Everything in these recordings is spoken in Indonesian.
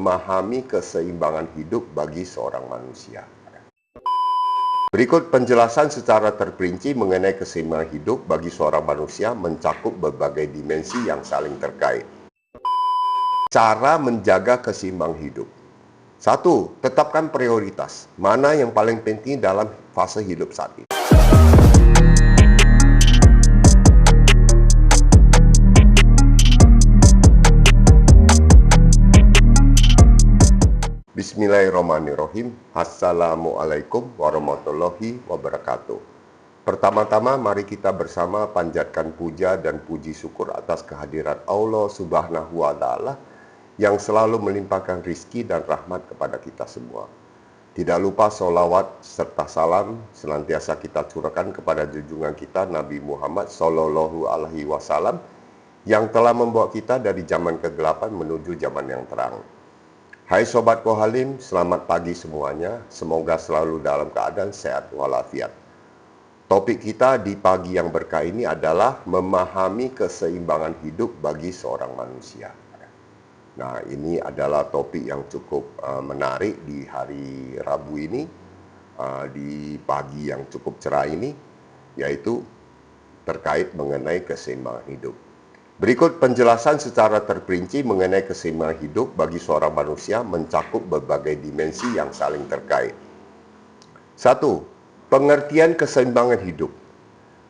memahami keseimbangan hidup bagi seorang manusia. Berikut penjelasan secara terperinci mengenai keseimbangan hidup bagi seorang manusia mencakup berbagai dimensi yang saling terkait. Cara menjaga keseimbangan hidup. 1. Tetapkan prioritas. Mana yang paling penting dalam fase hidup saat ini. Bismillahirrahmanirrahim. Assalamualaikum warahmatullahi wabarakatuh. Pertama-tama mari kita bersama panjatkan puja dan puji syukur atas kehadirat Allah Subhanahu wa Ta'ala yang selalu melimpahkan rizki dan rahmat kepada kita semua. Tidak lupa sholawat serta salam senantiasa kita curahkan kepada junjungan kita Nabi Muhammad Sallallahu Alaihi Wasallam yang telah membawa kita dari zaman kegelapan menuju zaman yang terang. Hai Sobat Kohalim, selamat pagi semuanya. Semoga selalu dalam keadaan sehat walafiat. Topik kita di pagi yang berkah ini adalah memahami keseimbangan hidup bagi seorang manusia. Nah, ini adalah topik yang cukup menarik di hari Rabu ini, di pagi yang cukup cerah ini, yaitu terkait mengenai keseimbangan hidup. Berikut penjelasan secara terperinci mengenai keseimbangan hidup bagi seorang manusia mencakup berbagai dimensi yang saling terkait. 1. Pengertian keseimbangan hidup.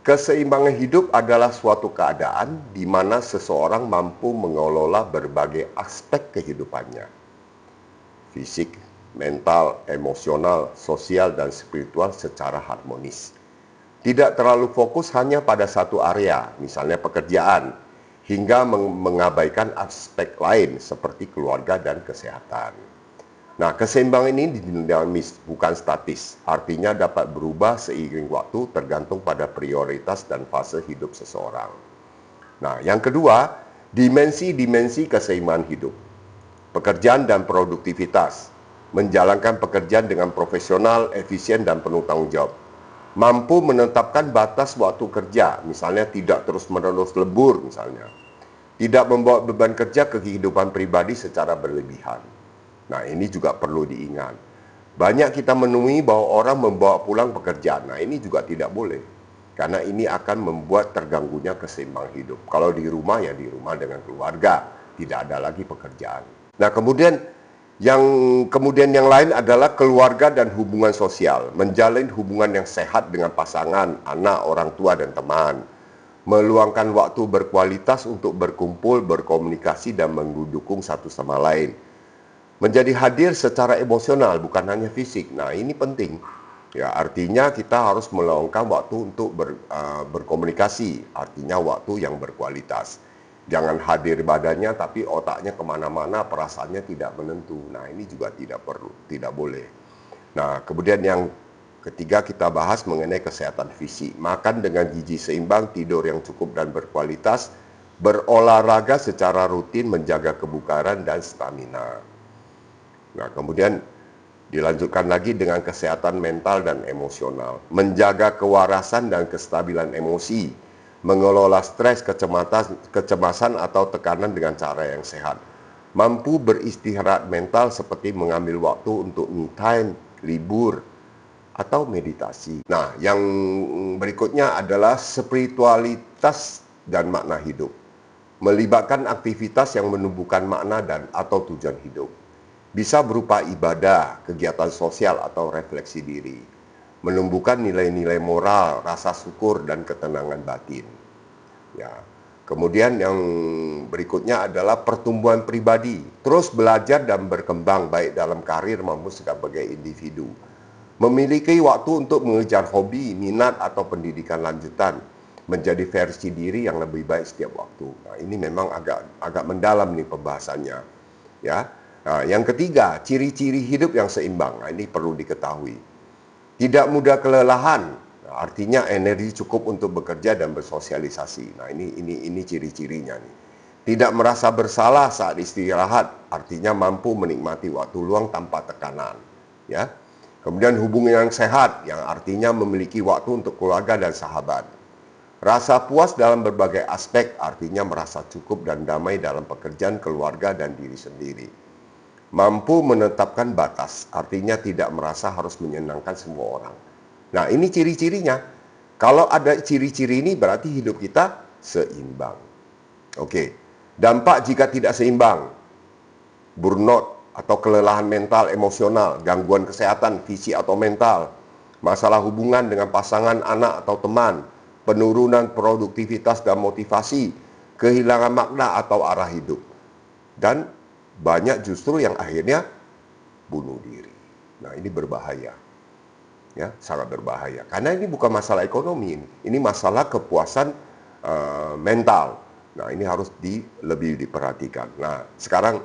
Keseimbangan hidup adalah suatu keadaan di mana seseorang mampu mengelola berbagai aspek kehidupannya. Fisik, mental, emosional, sosial, dan spiritual secara harmonis. Tidak terlalu fokus hanya pada satu area, misalnya pekerjaan, hingga mengabaikan aspek lain seperti keluarga dan kesehatan. Nah, keseimbangan ini dinamis, bukan statis. Artinya dapat berubah seiring waktu tergantung pada prioritas dan fase hidup seseorang. Nah, yang kedua, dimensi-dimensi keseimbangan hidup. Pekerjaan dan produktivitas. Menjalankan pekerjaan dengan profesional, efisien, dan penuh tanggung jawab. Mampu menetapkan batas waktu kerja, misalnya tidak terus-menerus lembur misalnya. Tidak membawa beban kerja ke kehidupan pribadi secara berlebihan. Nah, ini juga perlu diingat. Banyak kita menemui bahwa orang membawa pulang pekerjaan. Nah, ini juga tidak boleh. Karena ini akan membuat terganggunya keseimbangan hidup. Kalau di rumah, ya di rumah dengan keluarga. Tidak ada lagi pekerjaan. Nah, kemudian yang lain adalah keluarga dan hubungan sosial. Menjalin hubungan yang sehat dengan pasangan, anak, orang tua, dan teman. Meluangkan waktu berkualitas untuk berkumpul, berkomunikasi, dan mendukung satu sama lain. Menjadi hadir secara emosional, bukan hanya fisik. Nah, ini penting. Ya, artinya kita harus meluangkan waktu untuk berkomunikasi. Artinya waktu yang berkualitas. Jangan hadir badannya tapi otaknya kemana-mana, perasaannya tidak menentu. Nah, ini juga tidak boleh. Nah, kemudian yang ketiga kita bahas mengenai kesehatan fisik. Makan dengan gizi seimbang, tidur yang cukup dan berkualitas, berolahraga secara rutin menjaga kebugaran dan stamina. Nah, kemudian dilanjutkan lagi dengan kesehatan mental dan emosional. Menjaga kewarasan dan kestabilan emosi. Mengelola stres, kecemasan atau tekanan dengan cara yang sehat. Mampu beristirahat mental seperti mengambil waktu untuk me time, libur, atau meditasi. Nah, yang berikutnya adalah spiritualitas dan makna hidup. Melibatkan aktivitas yang menumbuhkan makna dan atau tujuan hidup. Bisa berupa ibadah, kegiatan sosial, atau refleksi diri. Menumbuhkan nilai-nilai moral, rasa syukur, dan ketenangan batin. Ya. Kemudian yang berikutnya adalah pertumbuhan pribadi. Terus belajar dan berkembang baik dalam karir maupun sebagai individu. Memiliki waktu untuk mengejar hobi, minat, atau pendidikan lanjutan. Menjadi versi diri yang lebih baik setiap waktu. Nah, ini memang agak mendalam nih pembahasannya. Ya. Nah, yang ketiga, ciri-ciri hidup yang seimbang. Nah, ini perlu diketahui. Tidak mudah kelelahan, nah, artinya energi cukup untuk bekerja dan bersosialisasi. Nah, ini ciri-cirinya nih. Tidak merasa bersalah saat istirahat, artinya mampu menikmati waktu luang tanpa tekanan. Ya. Kemudian hubungan yang sehat, yang artinya memiliki waktu untuk keluarga dan sahabat. Rasa puas dalam berbagai aspek, artinya merasa cukup dan damai dalam pekerjaan, keluarga, dan diri sendiri. mampu menetapkan batas, artinya tidak merasa harus menyenangkan semua orang. Nah, ini ciri-cirinya. Kalau ada ciri-ciri ini berarti hidup kita seimbang. Oke. Dampak jika tidak seimbang, burnout atau kelelahan mental, emosional, gangguan kesehatan, fisik atau mental, masalah hubungan dengan pasangan, anak atau teman, penurunan produktivitas dan motivasi, kehilangan makna atau arah hidup. Dan banyak justru yang akhirnya bunuh diri. Nah, ini berbahaya. Ya, sangat berbahaya. Karena ini bukan masalah ekonomi, ini masalah kepuasan mental. Nah, ini harus lebih diperhatikan. Nah, sekarang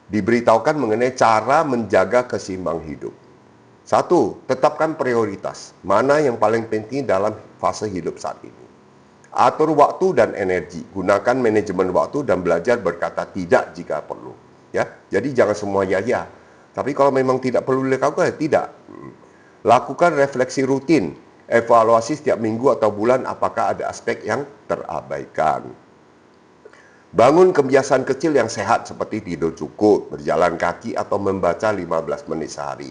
diberitahukan mengenai cara menjaga keseimbangan hidup. Satu, tetapkan prioritas. Mana yang paling penting dalam fase hidup saat ini. Atur waktu dan energi. Gunakan manajemen waktu dan belajar berkata tidak jika perlu. Ya, jadi jangan semua ya. Tapi kalau memang tidak perlu dilakukan, tidak. Lakukan refleksi rutin. Evaluasi setiap minggu atau bulan apakah ada aspek yang terabaikan. Bangun kebiasaan kecil yang sehat seperti tidur cukup, berjalan kaki atau membaca 15 menit sehari.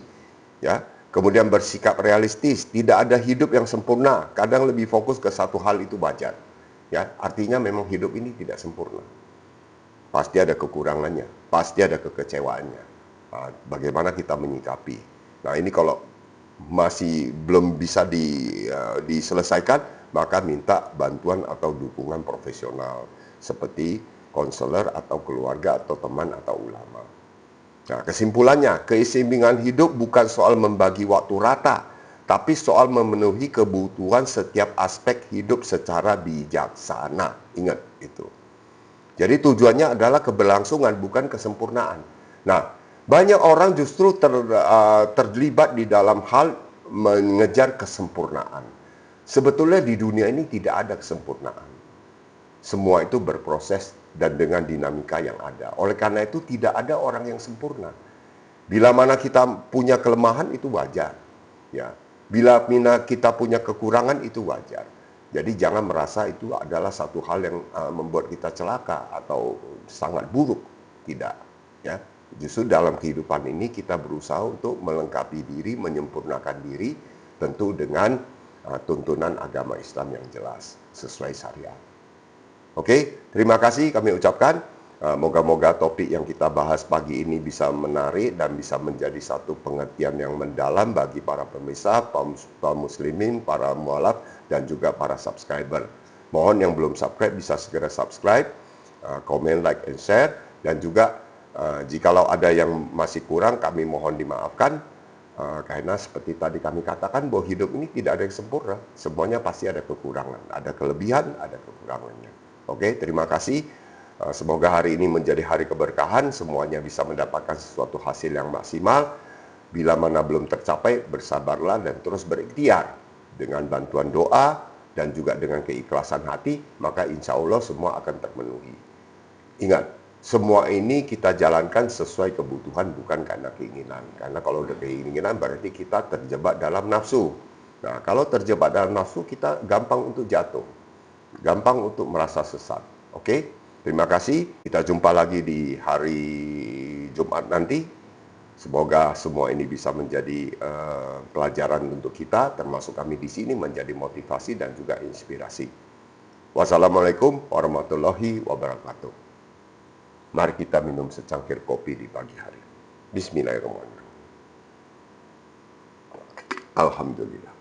Ya. Kemudian bersikap realistis, tidak ada hidup yang sempurna, kadang lebih fokus ke satu hal itu wajar. Ya, artinya memang hidup ini tidak sempurna. Pasti ada kekurangannya, pasti ada kekecewaannya. Nah, bagaimana kita menyikapi? Nah, ini kalau masih belum bisa diselesaikan, maka minta bantuan atau dukungan profesional seperti konselor atau keluarga atau teman atau ulama. Nah, kesimpulannya, keseimbangan hidup bukan soal membagi waktu rata, tapi soal memenuhi kebutuhan setiap aspek hidup secara bijaksana. Ingat itu. Jadi tujuannya adalah keberlangsungan, bukan kesempurnaan. Nah, banyak orang justru terlibat di dalam hal mengejar kesempurnaan. Sebetulnya di dunia ini tidak ada kesempurnaan. Semua itu berproses dan dengan dinamika yang ada. Oleh karena itu tidak ada orang yang sempurna. Bila mana kita punya kelemahan itu wajar. Ya. Bila mana kita punya kekurangan itu wajar. Jadi jangan merasa itu adalah satu hal yang membuat kita celaka atau sangat buruk. Tidak. Ya. Justru dalam kehidupan ini kita berusaha untuk melengkapi diri, menyempurnakan diri, tentu dengan tuntunan agama Islam yang jelas, sesuai syariat. Oke, terima kasih kami ucapkan. Moga-moga topik yang kita bahas pagi ini bisa menarik dan bisa menjadi satu pengertian yang mendalam bagi para pemirsa, kaum muslimin, para mualaf, dan juga para subscriber. Mohon yang belum subscribe bisa segera subscribe, komen, like, and share. Dan juga jikalau ada yang masih kurang, kami mohon dimaafkan. Karena seperti tadi kami katakan bahwa hidup ini tidak ada yang sempurna. Semuanya pasti ada kekurangan. Ada kelebihan, ada kekurangannya. Oke, terima kasih. Semoga hari ini menjadi hari keberkahan. Semuanya bisa mendapatkan sesuatu hasil yang maksimal. Bila mana belum tercapai, bersabarlah dan terus berikhtiar. Dengan bantuan doa dan juga dengan keikhlasan hati, maka insya Allah semua akan terpenuhi. Ingat, semua ini kita jalankan sesuai kebutuhan, bukan karena keinginan. Karena kalau ada keinginan berarti kita terjebak dalam nafsu. Nah, kalau terjebak dalam nafsu, kita gampang untuk jatuh. Gampang untuk merasa sesat. Oke, terima kasih. Kita jumpa lagi di hari Jumat nanti. Semoga semua ini bisa menjadi pelajaran untuk kita, termasuk kami di sini menjadi motivasi dan juga inspirasi. Wassalamualaikum warahmatullahi wabarakatuh. Mari kita minum secangkir kopi di pagi hari. Bismillahirrahmanirrahim. Alhamdulillah.